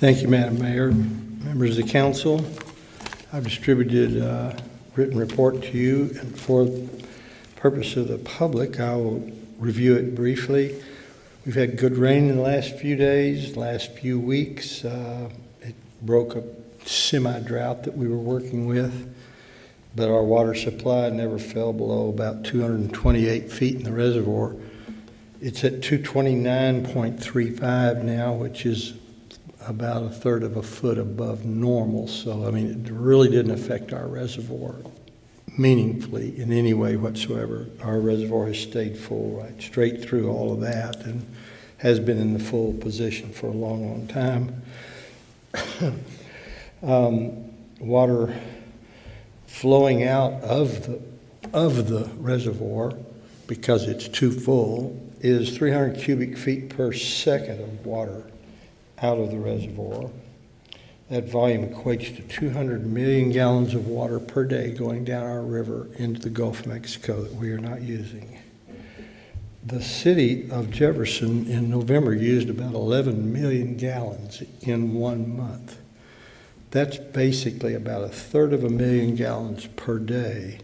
Thank you, Madam Mayor. Members of the council, I've distributed a written report to you, and for the purpose of the public, I will review it briefly. We've had good rain in the last few days, last few weeks. It broke a semi-drought that we were working with, but our water supply never fell below about 228 feet in the reservoir. It's at 229.35 now, which is about a third of a foot above normal. So, I mean, it really didn't affect our reservoir meaningfully in any way whatsoever. Our reservoir has stayed full right straight through all of that and has been in the full position for a long, long time. Water flowing out of the reservoir, because it's too full, is 300 cubic feet per second of water out of the reservoir. That volume equates to 200 million gallons of water per day going down our river into the Gulf of Mexico that we are not using. The city of Jefferson in November used about 11 million gallons in 1 month. That's basically about a third of a million gallons per day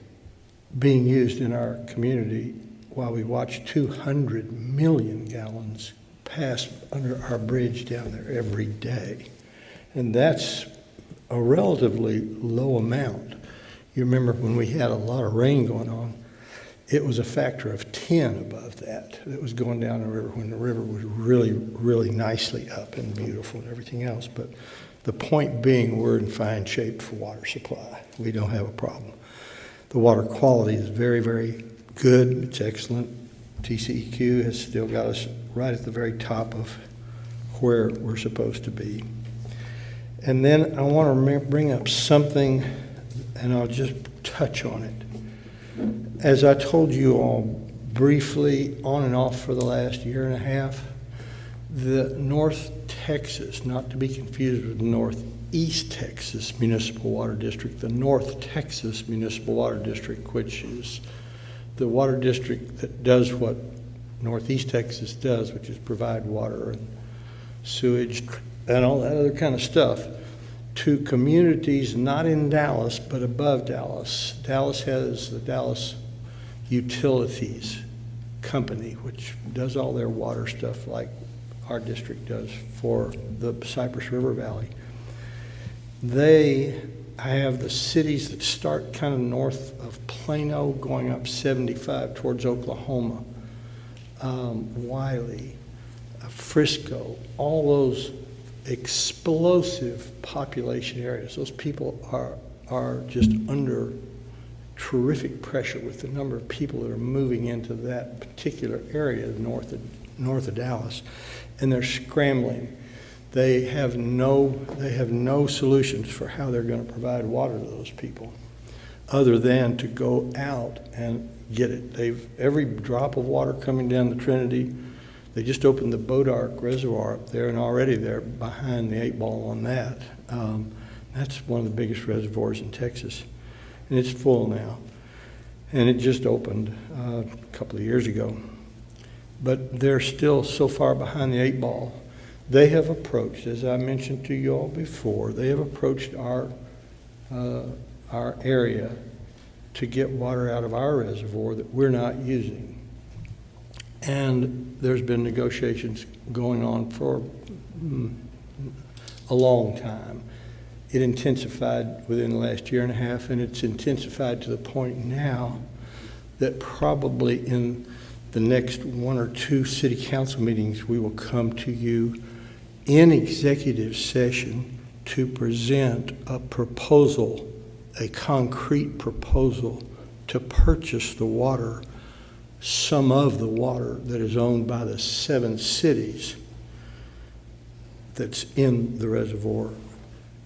being used in our community, while we watch 200 million gallons pass under our bridge down there every day. And that's a relatively low amount. You remember when we had a lot of rain going on, it was a factor of 10 above that. It was going down the river when the river was really, really nicely up and beautiful and everything else. But the point being, we're in fine shape for water supply. We don't have a problem. The water quality is very, very good. It's excellent. TCEQ has still got us right at the very top of where we're supposed to be. And then I want to bring up something, and I'll just touch on it. As I told you all briefly on and off for the last year and a half, the North Texas, not to be confused with Northeast Texas Municipal Water District, the North Texas Municipal Water District, which is the water district that does what Northeast Texas does, which is provide water and sewage and all that other kind of stuff to communities not in Dallas, but above Dallas. Dallas has the Dallas Utilities Company, which does all their water stuff like our district does for the Cypress River Valley. I have the cities that start kind of north of Plano, going up 75 towards Oklahoma, Wiley, Frisco, all those explosive population areas. Those people are just under terrific pressure with the number of people that are moving into that particular area north of Dallas, and they're scrambling. They have no solutions for how they're going to provide water to those people other than to go out and get it. Every drop of water coming down the Trinity, they just opened the Bodark Reservoir up there, and already they're behind the 8 ball on that. That's one of the biggest reservoirs in Texas, and it's full now. And it just opened a couple of years ago. But they're still so far behind the 8 ball. They have approached, as I mentioned to you all before, they have approached our area to get water out of our reservoir that we're not using. And there's been negotiations going on for a long time. It intensified within the last year and a half, and it's intensified to the point now that probably in the next 1 or 2 city council meetings, we will come to you in executive session to present a proposal, a concrete proposal to purchase the water, some of the water that is owned by the 7 cities that's in the reservoir,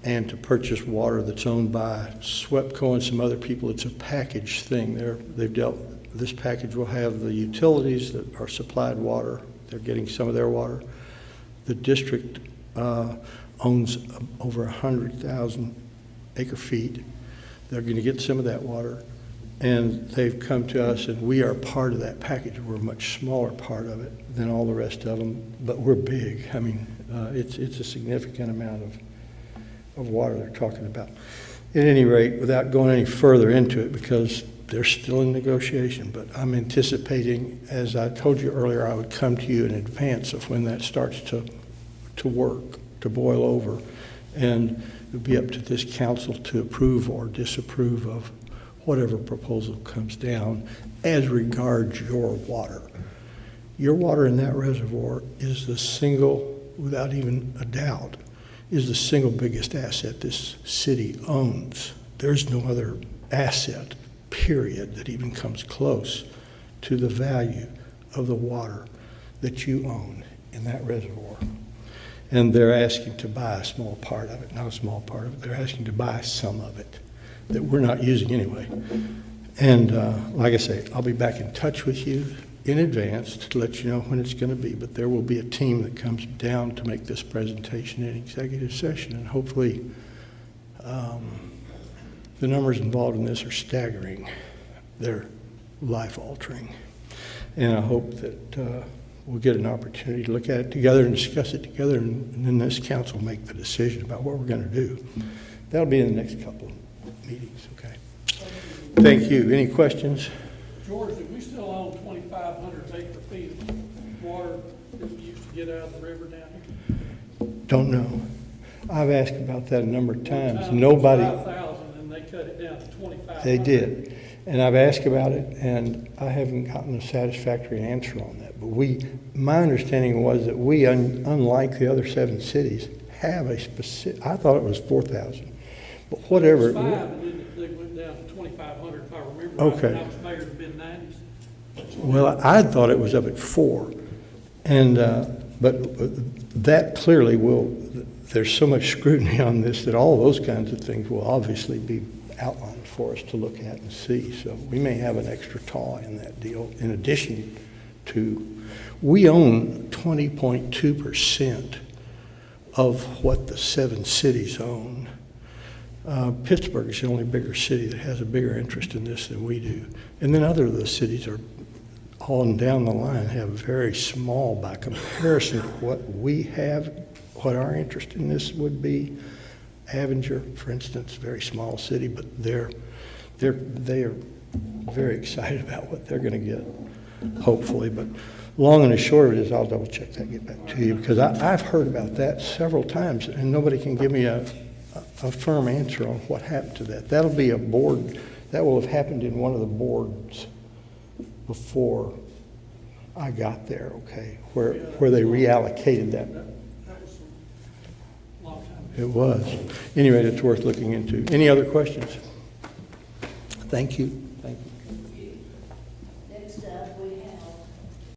and to purchase water that's owned by SWEPCO and some other people. It's a package thing. This package will have the utilities that are supplied water. They're getting some of their water. The district owns over 100,000 acre feet. They're going to get some of that water, and they've come to us, and we are part of that package. We're a much smaller part of it than all the rest of them, but we're big. I mean, It's a significant amount of water they're talking about. At any rate, without going any further into it, because they're still in negotiation, but I'm anticipating, as I told you earlier, I would come to you in advance of when that starts to work, to boil over, and it would be up to this council to approve or disapprove of whatever proposal comes down as regards your water. Your water in that reservoir is the single, without even a doubt, is the single biggest asset this city owns. There's no other asset, period, that even comes close to the value of the water that you own in that reservoir. And they're asking to buy a small part of it, not a small part of it, they're asking to buy some of it that we're not using anyway. And like I say, I'll be back in touch with you in advance to let you know when it's going to be, but there will be a team that comes down to make this presentation in executive session, and hopefully the numbers involved in this are staggering. They're life-altering. And I hope that we'll get an opportunity to look at it together and discuss it together, and then this council will make the decision about what we're going to do. That'll be in the next couple of meetings, okay? Thank you. Any questions? George, do we still own 2,500 acre feet of water that we used to get out of the river down here? Don't know. I've asked about that a number of times. One time Nobody. it was 5,000 and they cut it down to 2,500. They did. And I've asked about it, and I haven't gotten a satisfactory answer on that. But my understanding was that we, unlike the other 7 cities, have a specific, I thought it was 4,000. But whatever. It was 5, and then they went down to 2,500, if I remember Okay. right. When I was mayor in the mid-90s. Well, I thought it was up at 4. And, but that clearly will, there's so much scrutiny on this that all those kinds of things will obviously be outlined for us to look at and see. So we may have an extra taw in that deal, in addition to, we own 20.2% of what the 7 cities own. Pittsburgh is the only bigger city that has a bigger interest in this than we do. And then other of the cities are on down the line have very small by comparison to what we have, what our interest in this would be. Avenger, for instance, very small city, but they are very excited about what they're going to get, hopefully. But long and the short of it is, I'll double check that, get back to you, because I've heard about that several times, and nobody can give me a firm answer on what happened to that. That'll be a board, that will have happened in one of the boards before I got there, okay, where they reallocated that. That was a long time ago. It was. Anyway, it's worth looking into. Any other questions? Thank you. Thank you.